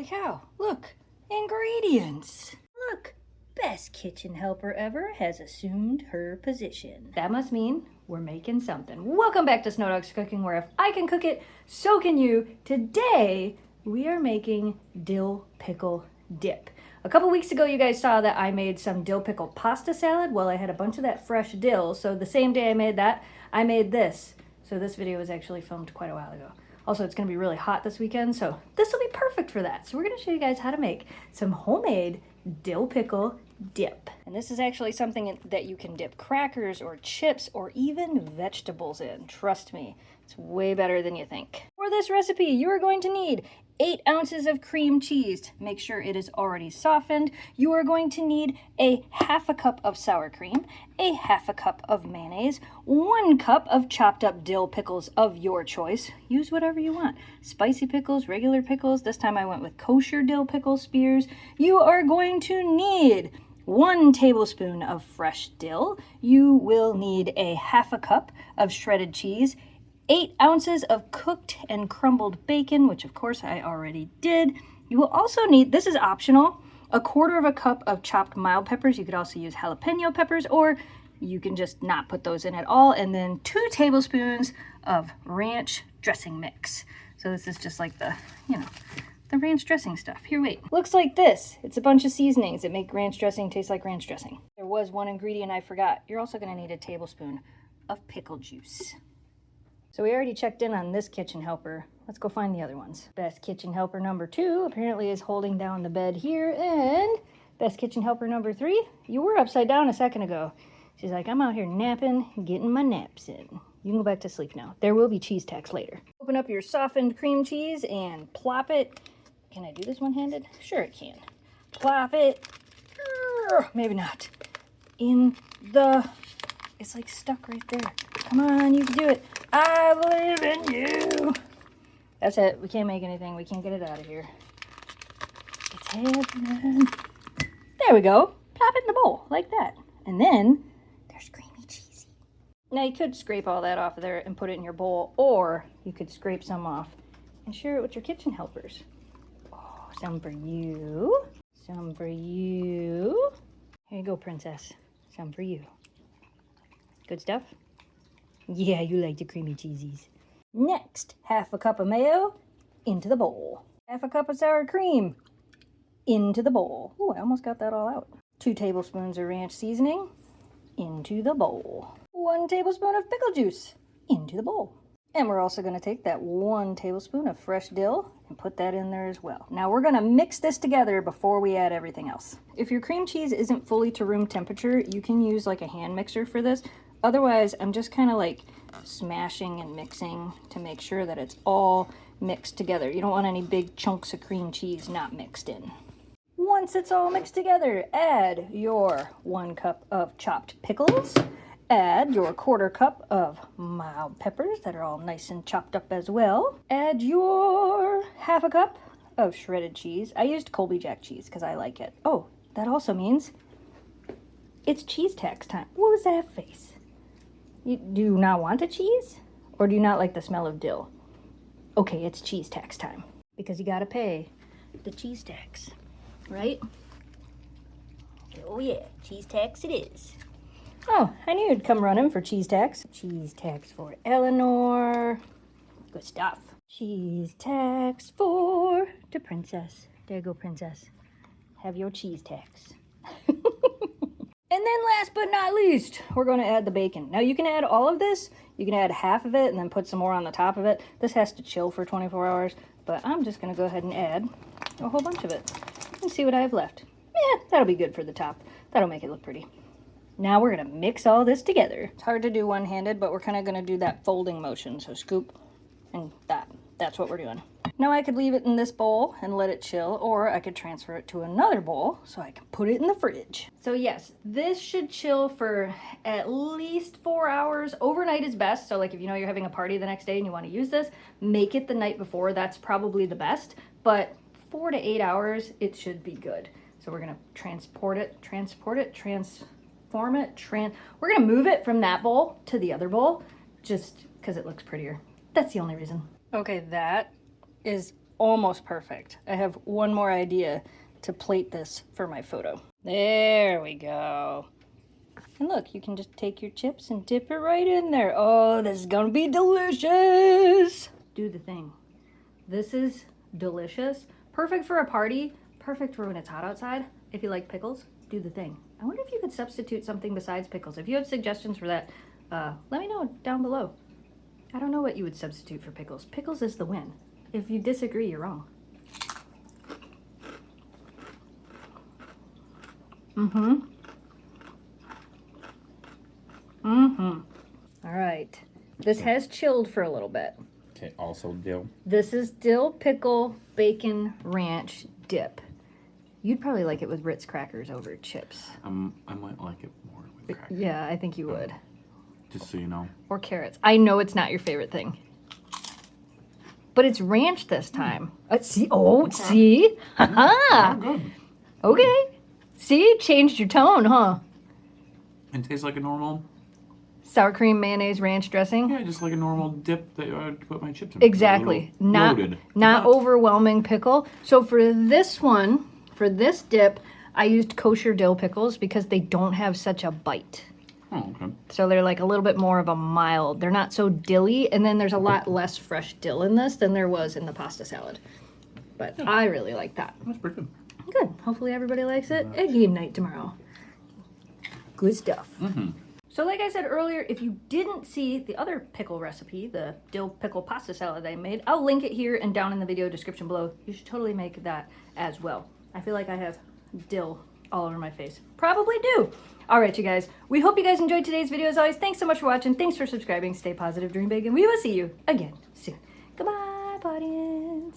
Holy cow, look, ingredients. Look, best kitchen helper ever has assumed her position. That must mean we're making something. Welcome back to Snow Dogs Cooking, where if I can cook it, so can you. Today, we are making dill pickle dip. A couple weeks ago, you guys saw that I made some dill pickle pasta salad. Well, I had a bunch of that fresh dill, so the same day I made that, I made this. So this video was actually filmed quite a while ago. Also, it's gonna be really hot this weekend, so this will be perfect for that. So we're gonna show you guys how to make some homemade dill pickle dip. And this is actually something that you can dip crackers or chips or even vegetables in. Trust me, it's way better than you think. For this recipe, you are going to need 8 ounces of cream cheese. Make sure it is already softened. You are going to need a half a cup of sour cream, a half a cup of mayonnaise, 1 cup of chopped up dill pickles of your choice. Use whatever you want. Spicy pickles, regular pickles. This time I went with kosher dill pickle spears. You are going to need 1 tablespoon of fresh dill. You will need a half a cup of shredded cheese, 8 ounces of cooked and crumbled bacon, which of course I already did. You will also need, this is optional, a 1/4 cup of chopped mild peppers. You could also use jalapeno peppers, or you can just not put those in at all. And then 2 tablespoons of ranch dressing mix. So this is just like the, the ranch dressing stuff. Here, wait. Looks like this. It's a bunch of seasonings that make ranch dressing taste like ranch dressing. There was one ingredient I forgot. You're also gonna need a tablespoon of pickle juice. So we already checked in on this kitchen helper. Let's go find the other ones. Best kitchen helper number 2 apparently is holding down the bed here, and best kitchen helper number 3, you were upside down a second ago. She's like, I'm out here napping, getting my naps in. You can go back to sleep now. There will be cheese tacks later. Open up your softened cream cheese and plop it. Can I do this one-handed? Sure it can. Plop it, maybe not, in the, it's like stuck right there. Come on, you can do it. I believe in you. That's it. We can't make anything. We can't get it out of here. It's happening. There we go. Plop it in the bowl like that. And then there's creamy cheesy. Now you could scrape all that off of there and put it in your bowl, or you could scrape some off and share it with your kitchen helpers. Oh, some for you. Some for you. Here you go, princess. Some for you. Good stuff? Yeah, you like the creamy cheesies. Next, half a cup of mayo into the bowl. Half a cup of sour cream into the bowl. Oh, I almost got that all out. 2 tablespoons of ranch seasoning into the bowl. 1 tablespoon of pickle juice into the bowl. And we're also going to take that 1 tablespoon of fresh dill and put that in there as well. Now we're going to mix this together before we add everything else. If your cream cheese isn't fully to room temperature, you can use like a hand mixer for this. Otherwise, I'm just kind of like smashing and mixing to make sure that it's all mixed together. You don't want any big chunks of cream cheese not mixed in. Once it's all mixed together, add your 1 cup of chopped pickles. Add your 1/4 cup of mild peppers that are all nice and chopped up as well. Add your half a cup of shredded cheese. I used Colby Jack cheese because I like it. Oh, that also means it's cheese tax time. What was that face? Do you not want a cheese? Or do you not like the smell of dill? Okay, it's cheese tax time. Because you gotta pay the cheese tax, right? Oh yeah, cheese tax it is. Oh, I knew you'd come running for cheese tax. Cheese tax for Eleanor. Good stuff. Cheese tax for the princess. There you go, princess. Have your cheese tax. And then last but not least, we're going to add the bacon. Now you can add all of this. You can add half of it and then put some more on the top of it. This has to chill for 24 hours, but I'm just going to go ahead and add a whole bunch of it and see what I have left. Yeah, that'll be good for the top. That'll make it look pretty. Now we're going to mix all this together. It's hard to do one-handed, but we're kind of going to do that folding motion. So scoop and that. That's what we're doing. Now I could leave it in this bowl and let it chill, or I could transfer it to another bowl so I can put it in the fridge. So yes, this should chill for at least 4 hours. Overnight is best. So like if you know you're having a party the next day and you want to use this, make it the night before. That's probably the best. But 4 to 8 hours, it should be good. So we're going to transform it. We're going to move it from that bowl to the other bowl just because it looks prettier. That's the only reason. Okay, that is almost perfect. I have one more idea to plate this for my photo. There we go. And look, you can just take your chips and dip it right in there. Oh, this is gonna be delicious. Do the thing. This is delicious. Perfect for a party. Perfect for when it's hot outside. If you like pickles, do the thing. I wonder if you could substitute something besides pickles. If you have suggestions for that, let me know down below. I don't know what you would substitute for pickles. Pickles is the win. If you disagree, you're wrong. All right. This has chilled for a little bit. Okay, also dill. This is dill pickle bacon ranch dip. You'd probably like it with Ritz crackers over chips. I might like it more with crackers. Yeah, I think you would. Just so you know. Or carrots. I know it's not your favorite thing. But it's ranch this time. See? Oh, okay. See? Ha-ha! Good. Okay. See? Changed your tone, huh? It tastes like a normal... Sour cream, mayonnaise, ranch dressing? Yeah, just like a normal dip that I would put my chips in. Exactly. Not overwhelming pickle. So for this one, for this dip, I used kosher dill pickles because they don't have such a bite. Oh, okay. So they're like a little bit more of a mild. They're not so dilly, and then there's a lot less fresh dill in this than there was in the pasta salad. But yeah. I really like that. That's pretty good. Good. Hopefully everybody likes it. Egg game night tomorrow. Good stuff. So like I said earlier, if you didn't see the other pickle recipe, the dill pickle pasta salad I made, I'll link it here and down in the video description below. You should totally make that as well. I feel like I have dill all over my face. Probably do. All right, you guys. We hope you guys enjoyed today's video. As always, thanks so much for watching. Thanks for subscribing. Stay positive, dream big, and we will see you again soon. Goodbye, audience.